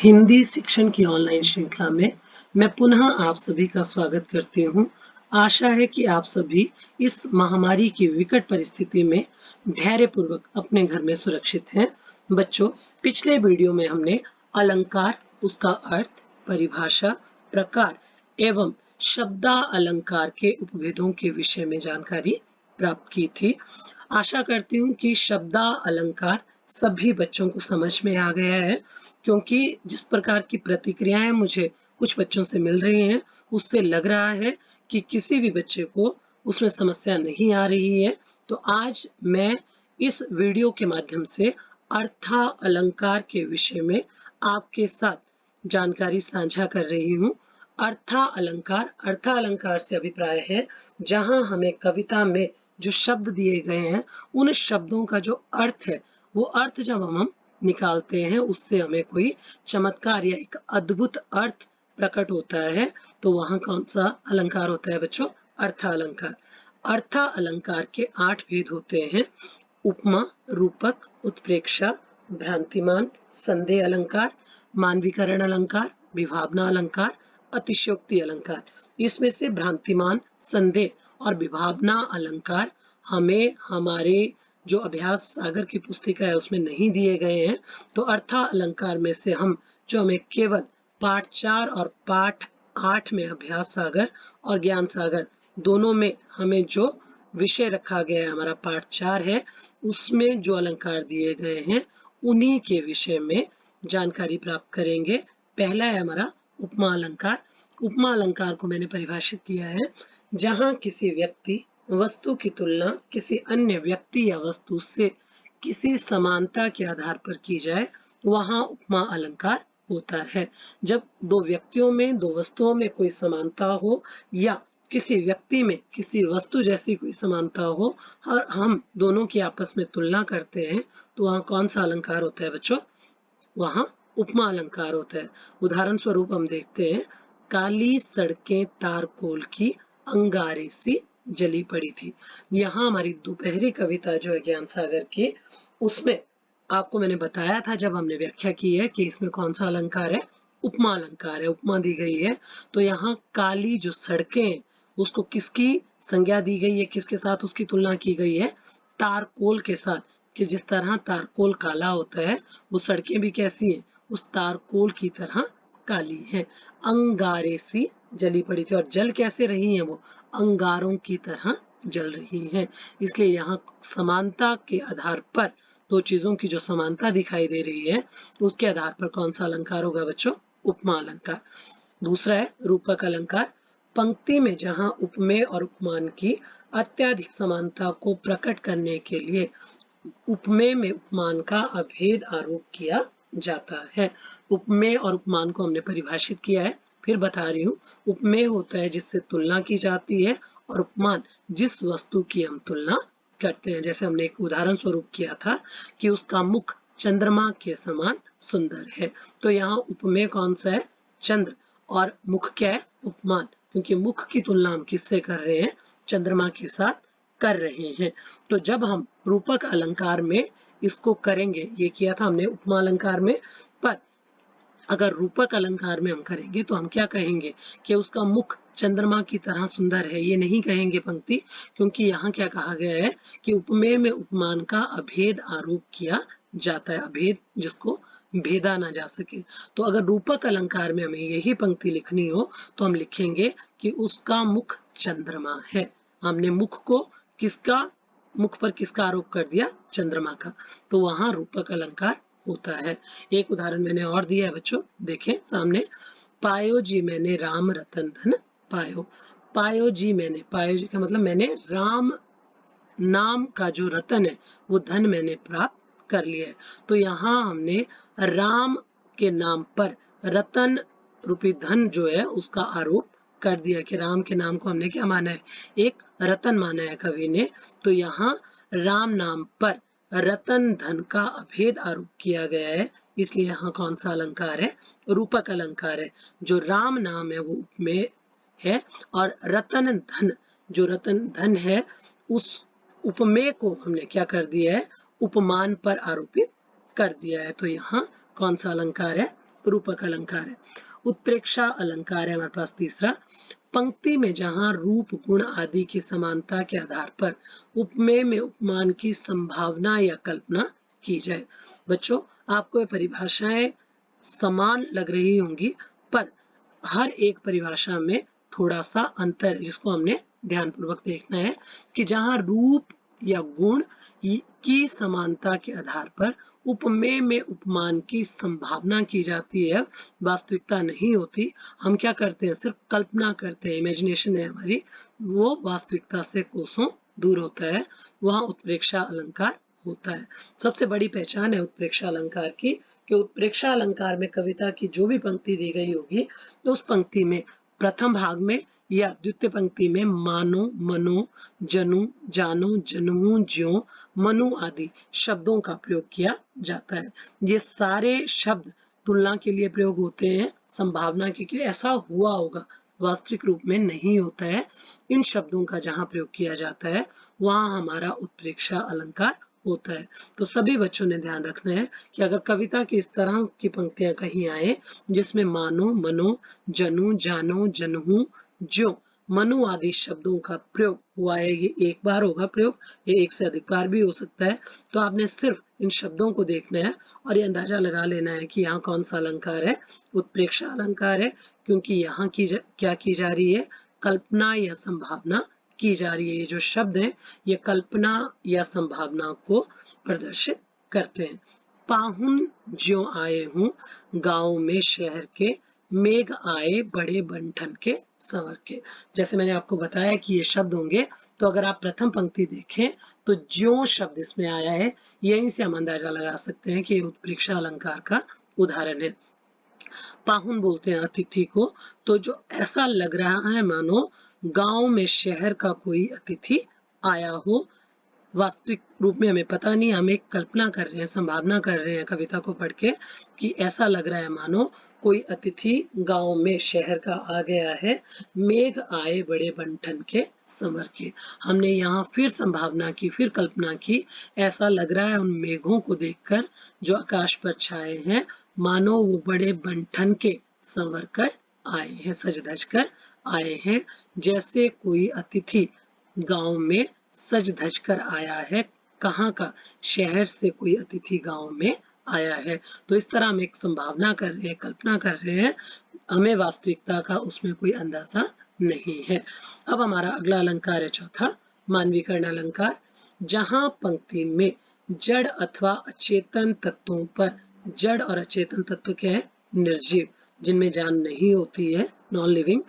हिंदी शिक्षण की ऑनलाइन श्रृंखला में मैं पुनः आप सभी का स्वागत करती हूँ। आशा है कि आप सभी इस महामारी की विकट परिस्थिति में धैर्यपूर्वक अपने घर में सुरक्षित हैं। बच्चों, पिछले वीडियो में हमने अलंकार, उसका अर्थ, परिभाषा, प्रकार एवं शब्दा अलंकार के उपभेदों के विषय में जानकारी प्राप्त की थी। आशा करती हूँ कि शब्दा अलंकार सभी बच्चों को समझ में आ गया है, क्योंकि जिस प्रकार की प्रतिक्रियाएं मुझे कुछ बच्चों से मिल रही हैं, उससे लग रहा है कि किसी भी बच्चे को उसमें समस्या नहीं आ रही है। तो आज मैं इस वीडियो के माध्यम से अर्था अलंकार के विषय में आपके साथ जानकारी साझा कर रही हूँ। अर्था अलंकार से अभिप्राय है जहां हमें कविता में जो शब्द दिए गए हैं, उन शब्दों का जो अर्थ है, वो अर्थ जब हम निकालते हैं, उससे हमें कोई चमत्कार या एक अद्भुत अर्थ प्रकट होता है, तो वहां कौन सा अलंकार होता है बच्चों? अर्था अलंकार। अर्था अलंकार के 8 भेद होते हैं: उपमा, रूपक, उत्प्रेक्षा, भ्रांतिमान, संदेह अलंकार, मानवीकरण अलंकार, विभावना अलंकार, अतिशयोक्ति अलंकार। इसमें से भ्रांतिमान, संदेह और विभावना अलंकार हमें हमारे जो अभ्यास सागर की पुस्तिका है उसमें नहीं दिए गए हैं। तो अर्था अलंकार में से हम जो हमें केवल पाठ 4 और पाठ 8 में अभ्यास सागर और ज्ञान सागर दोनों में हमें जो विषय रखा गया है, हमारा पाठ 4 है, उसमें जो अलंकार दिए गए हैं उन्हीं के विषय में जानकारी प्राप्त करेंगे। पहला है हमारा उपमा अलंकार। उपमा अलंकार को मैंने परिभाषित किया है: जहां किसी व्यक्ति वस्तु की तुलना किसी अन्य व्यक्ति या वस्तु से किसी समानता के आधार पर की जाए, वहां उपमा अलंकार होता है। जब दो व्यक्तियों में, दो वस्तुओं में कोई समानता हो या किसी व्यक्ति में किसी वस्तु जैसी कोई समानता हो और हम दोनों की आपस में तुलना करते हैं, तो वहां कौन सा अलंकार होता है बच्चों? वहां उपमा अलंकार होता है। उदाहरण स्वरूप हम देखते हैं: काली सड़कें तारकोल की अंगारे सी जली पड़ी थी। यहाँ हमारी दोपहरी कविता जो है ज्ञान सागर की, उसमें आपको मैंने बताया था जब हमने व्याख्या की है कि इसमें कौन सा अलंकार है? उपमा अलंकार है। उपमा दी गई है, तो यहाँ काली जो सड़कें, उसको किसकी संज्ञा दी गई है, किसके साथ उसकी तुलना की गई है? तारकोल के साथ। कि जिस तरह तारकोल काला होता है, वो सड़कें भी कैसी हैं? उस तारकोल की तरह काली है। अंगारे सी जली पड़ी थी, और जल कैसे रही हैं? वो अंगारों की तरह जल रही हैं। इसलिए यहाँ समानता के आधार पर, दो चीजों की जो समानता दिखाई दे रही है, उसके आधार पर कौन सा अलंकार होगा बच्चों? उपमा अलंकार। दूसरा है रूपक अलंकार। पंक्ति में जहां उपमेय और उपमान की अत्यधिक समानता को प्रकट करने के लिए उपमेय में उपमान का अभेद आरोप किया जाता है। उपमेय और उपमान को हमने परिभाषित किया है, फिर बता रही हूँ। उपमेय होता है जिससे तुलना की जाती है, और उपमान जिस वस्तु की हम तुलना करते हैं। जैसे हमने एक उदाहरण स्वरूप किया था कि उसका मुख चंद्रमा के समान सुंदर है, तो यहाँ उपमेय कौन सा है? चंद्र। और मुख क्या है? उपमान, क्योंकि मुख की तुलना हम किससे कर रहे हैं? चंद्रमा के साथ कर रहे हैं। तो जब हम रूपक अलंकार में इसको करेंगे, ये किया था हमने उपमा अलंकार में, पर अगर रूपक अलंकार में हम करेंगे तो हम क्या कहेंगे? कि उसका मुख चंद्रमा की तरह सुंदर है। ये नहीं कहेंगे पंक्ति, क्योंकि यहाँ क्या कहा गया है कि उपमेय में उपमान का अभेद आरोप किया जाता है, अभेद जिसको भेदा ना जा सके। तो अगर रूपक अलंकार में हमें यही पंक्ति लिखनी हो, तो हम लिखेंगे कि उसका मुख चंद्रमा है। हमने मुख को किसका, मुख पर किसका आरोप कर दिया? चंद्रमा का। तो वहां रूपक अलंकार होता है। एक उदाहरण मैंने और दिया है बच्चों, देखें सामने: पायो जी मैंने राम रतन धन पायो। पायो जी मैंने, पायो जी का मतलब मैंने राम नाम का जो रतन है, वो धन मैंने प्राप्त कर लिया है। तो यहाँ हमने राम के नाम पर रतन रूपी धन जो है उसका आरोप कर दिया कि राम के नाम को हमने क्या माना है? एक रतन माना है कवि ने। तो यहाँ राम नाम पर रतन धन का अभेद आरोप किया गया है, इसलिए यहाँ कौन सा अलंकार है? रूपक अलंकार है। जो राम नाम है वो उपमेय है, और रतन धन, जो रतन धन है, उस उपमेय को हमने क्या कर दिया है? उपमान पर आरोपित कर दिया है। तो यहाँ कौन सा अलंकार है? रूपक अलंकार है। उत्प्रेक्षा अलंकार है हमारे पास तीसरा। पंक्ति में जहां रूप गुण आदि की समानता के आधार पर उपमेय में उपमान की संभावना या कल्पना की जाए। बच्चों, आपको ये परिभाषाएं समान लग रही होंगी, पर हर एक परिभाषा में थोड़ा सा अंतर, जिसको हमने ध्यानपूर्वक देखना है कि जहां रूप या गुण की समानता के आधार पर उपमेय में उपमान की संभावना की जाती है, वास्तविकता नहीं होती। हम क्या करते हैं, सिर्फ कल्पना करते हैं, इमेजिनेशन है हमारी, वो वास्तविकता से कोसों दूर होता है, वहां उत्प्रेक्षा अलंकार होता है। सबसे बड़ी पहचान है उत्प्रेक्षा अलंकार की कि उत्प्रेक्षा अलंकार में कविता की जो भी पंक्ति दी गई होगी, उस पंक्ति में प्रथम भाग में या द्वितीय पंक्ति में मानो, मनो, जनु, जानो, जन्मू, ज्यों, मनु आदि शब्दों का प्रयोग किया जाता है। ये सारे शब्द तुलना के लिए प्रयोग होते हैं, संभावना के लिए ऐसा हुआ होगा, वास्तविक रूप में नहीं होता है। इन शब्दों का जहां प्रयोग किया जाता है वहां हमारा उत्प्रेक्षा अलंकार होता है। तो सभी बच्चों ने ध्यान रखना है कि अगर कविता की इस तरह की पंक्तियां कहीं आए जिसमें मानो, मनो, जनु, जानो, जनहू, ज्यों, मनु आदि शब्दों का प्रयोग हुआ है, ये एक बार होगा प्रयोग, ये एक से अधिक बार भी हो सकता है, तो आपने सिर्फ इन शब्दों को देखना है और ये अंदाजा लगा लेना है कि यहाँ कौन सा अलंकार है, उत्प्रेक्षा अलंकार है, क्योंकि यहाँ क्या की जा रही है, कल्पना या संभावना की जा रही है। ये जो शब्द हैं ये कल्पना या संभावना को प्रदर्शित करते हैं। पाहुन ज्यों आए हूं गांव में शहर के, मेघ आए बड़े बंठन के संवर के। जैसे मैंने आपको बताया कि ये शब्द होंगे, तो अगर आप प्रथम पंक्ति देखें तो ज्यों शब्द इसमें आया है, यहीं से हम अंदाजा लगा सकते हैं कि ये उत्प्रेक्षा अलंकार का उदाहरण है। पाहुन बोलते हैं अतिथि को, तो जो ऐसा लग रहा है मानो गांव में शहर का कोई अतिथि आया हो। वास्तविक रूप में हमें पता नहीं, हम एक कल्पना कर रहे हैं, संभावना कर रहे हैं कविता को पढ़ के कि ऐसा लग रहा है मानो कोई अतिथि गांव में शहर का आ गया है, मेघ आए बड़े बंठन के संवर के। हमने यहाँ फिर संभावना की, फिर कल्पना की, ऐसा लग रहा है उन मेघों को देखकर जो आकाश पर छाए हैं, मानो वो बड़े बंठन के संवर कर आए हैं, सज धज कर आए हैं, जैसे कोई अतिथि गांव में सज धज कर आया है। कहाँ का, शहर से कोई अतिथि गांव में आया है। तो इस तरह हम एक संभावना कर रहे हैं, कल्पना कर रहे हैं, हमें वास्तविकता का उसमें कोई अंदाजा नहीं है। अब हमारा अगला अलंकार है चौथा, मानवीकरण अलंकार। जहां पंक्ति में जड़ अथवा अचेतन तत्वों पर, जड़ और अचेतन तत्व क्या है, निर्जीव, जिनमें जान नहीं होती है, नॉन लिविंग,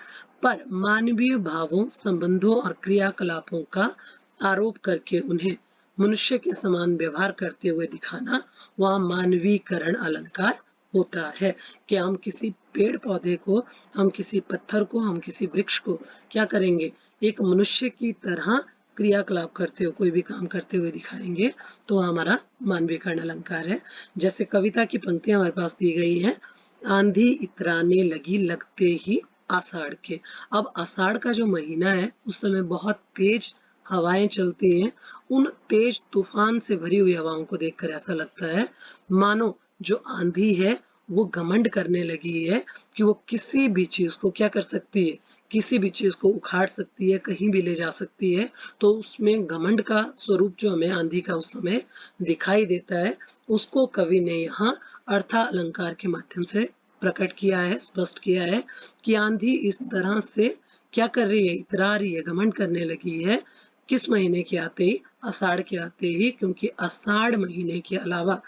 पर मानवीय भावों, संबंधों और क्रियाकलापों का आरोप करके उन्हें मनुष्य के समान व्यवहार करते हुए दिखाना, वह मानवीकरण अलंकार होता है। कि हम किसी पेड़ पौधे को, हम किसी पत्थर को, हम किसी वृक्ष को क्या करेंगे, एक मनुष्य की तरह क्रियाकलाप करते हुए, कोई भी काम करते हुए दिखाएंगे, तो हमारा मानवीकरण अलंकार है। जैसे कविता की पंक्तियां हमारे पास दी गई हैं, आंधी इतराने लगी लगते ही आषाढ़ के। अब आषाढ़ का जो महीना है उस समय बहुत तेज हवाएं चलती हैं। उन तेज तूफान से भरी हुई हवाओं को देखकर ऐसा लगता है मानो जो आंधी है वो घमंड करने लगी है कि वो किसी भी चीज को क्या कर सकती है, किसी भी चीज को उखाड़ सकती है, कहीं भी ले जा सकती है। तो उसमें घमंड का स्वरूप जो हमें आंधी का उस समय दिखाई देता है, उसको कवि ने यहाँ अर्था अलंकार के माध्यम से प्रकट किया है, स्पष्ट किया है कि आंधी इस तरह से क्या कर रही है, इतरा रही है, घमंड करने लगी है। किस महीने के आते ही, आषाढ़ के आते ही, क्योंकि आषाढ़ महीने के अलावा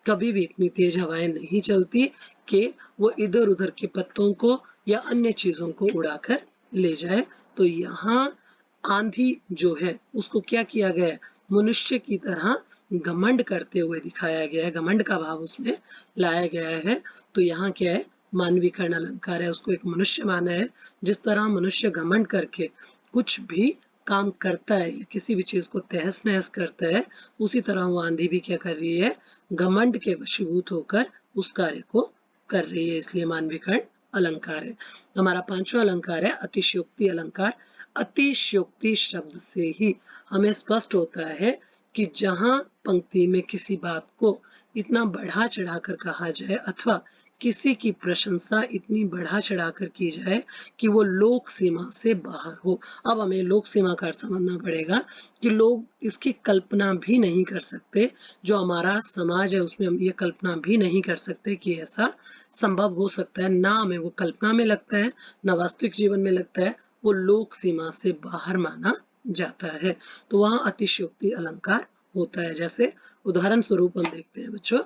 कभी भी इतनी तेज हवाएं नहीं चलती कि वो इधर उधर के पत्तों को या अन्य चीजों को उड़ाकर ले जाए। तो यहाँ आंधी जो है उसको क्या किया गया है, मनुष्य की तरह घमंड करते हुए दिखाया गया है, घमंड का भाव उसमें लाया गया है। तो यहाँ क्या है, मानवीकरण अलंकार है, उसको एक मनुष्य माना है। जिस तरह मनुष्य घमंड करके कुछ भी काम करता है, किसी भी चीज को तहस नहस करता है, उसी तरह वो आंधी भी क्या कर रही है, घमंड के वशीभूत होकर उस कार्य को कर रही है, इसलिए मानवीकरण अलंकार है। हमारा पांचवा अलंकार है अतिशयोक्ति अलंकार। अतिशयोक्ति शब्द से ही हमें स्पष्ट होता है कि जहां पंक्ति में किसी बात को इतना बढ़ा चढ़ाकर कहा जाए अथवा किसी की प्रशंसा इतनी बढ़ा चढ़ाकर की जाए कि वो लोक सीमा से बाहर हो। अब हमें लोक सीमा का अर्थ समझना पड़ेगा कि लोग इसकी कल्पना भी नहीं कर सकते, जो हमारा समाज है उसमें हम ये कल्पना भी नहीं कर सकते कि ऐसा संभव हो सकता है। ना हमें वो कल्पना में लगता है, ना वास्तविक जीवन में लगता है, वो लोक सीमा से बाहर माना जाता है। तो वहां अतिशयोक्ति अलंकार होता है। जैसे उदाहरण स्वरूप हम देखते हैं बच्चों,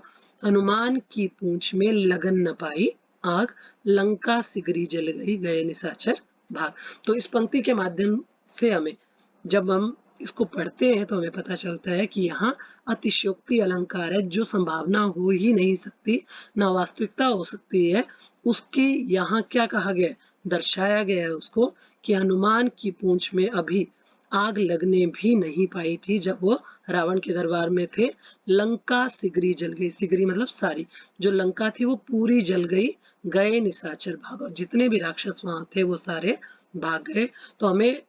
हनुमान की पूंछ में लगन न पाई आग, लंका सिगरी जल गई, गए निशाचर भाग। तो इस पंक्ति के माध्यम से हमें, जब हम इसको पढ़ते हैं तो हमें पता चलता है कि यहाँ अतिशयोक्ति अलंकार है, जो संभावना हो ही नहीं सकती, ना वास्तविकता हो सकती है, उसकी यहाँ क्या कहा गया है, दर्शाया गया है उसको, कि हनुमान की पूंछ में अभी आग लगने भी नहीं पाई थी जब वो रावण के दरबार में थे। लंका सिगरी जल गई, सिगरी मतलब सारी, जो लंका थी वो पूरी जल गई, गए निशाचर भाग, और जितने भी राक्षस वहां थे वो सारे भाग गए। तो हमें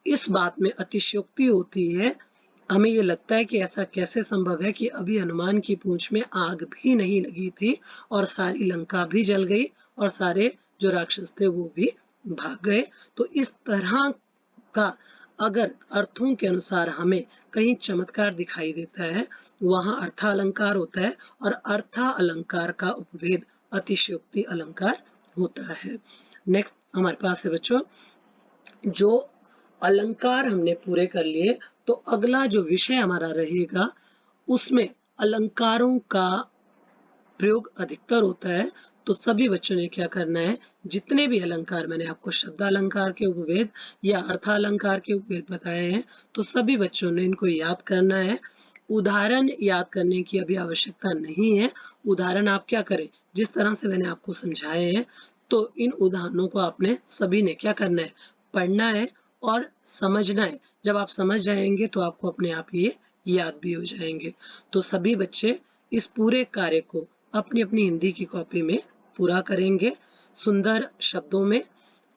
इस बात में अतिशयोक्ति होती है, हमें ये लगता है कि ऐसा कैसे संभव है कि अभी हनुमान की पूंछ में आग भी नहीं लगी थी और सारी लंका भी जल गई और सारे जो राक्षस थे वो भी भाग गए। तो इस तरह का अगर अर्थों के अनुसार हमें कहीं चमत्कार दिखाई देता है, वहां अर्थालंकार होता है, और अर्था अलंकार का उपभेद अतिशयोक्ति अलंकार होता है। नेक्स्ट हमारे पास है बच्चों, जो अलंकार हमने पूरे कर लिए, तो अगला जो विषय हमारा रहेगा उसमें अलंकारों का प्रयोग अधिकतर होता है। तो सभी बच्चों ने क्या करना है, जितने भी अलंकार मैंने आपको शब्दालंकार के उपभेद या अर्थालंकार के उपभेद बताए हैं, तो सभी बच्चों ने इनको याद करना है। उदाहरण याद करने की अभी आवश्यकता नहीं है। उदाहरण आप क्या करें, जिस तरह से मैंने आपको समझाए हैं, तो इन उदाहरणों को आपने सभी ने क्या करना है, पढ़ना है और समझना है। जब आप समझ जाएंगे तो आपको अपने आप ये याद भी हो जाएंगे। तो सभी बच्चे इस पूरे कार्य को अपनी अपनी हिंदी की कॉपी में पूरा करेंगे, सुंदर शब्दों में,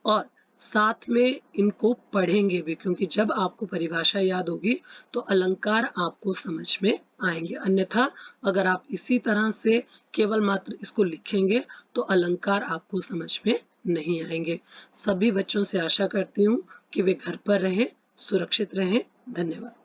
और साथ में इनको पढ़ेंगे भी, क्योंकि जब आपको परिभाषा याद होगी तो अलंकार आपको समझ में आएंगे। अन्यथा अगर आप इसी तरह से केवल मात्र इसको लिखेंगे तो अलंकार आपको समझ में नहीं आएंगे। सभी बच्चों से आशा करती हूँ कि वे घर पर रहें, सुरक्षित रहें। धन्यवाद।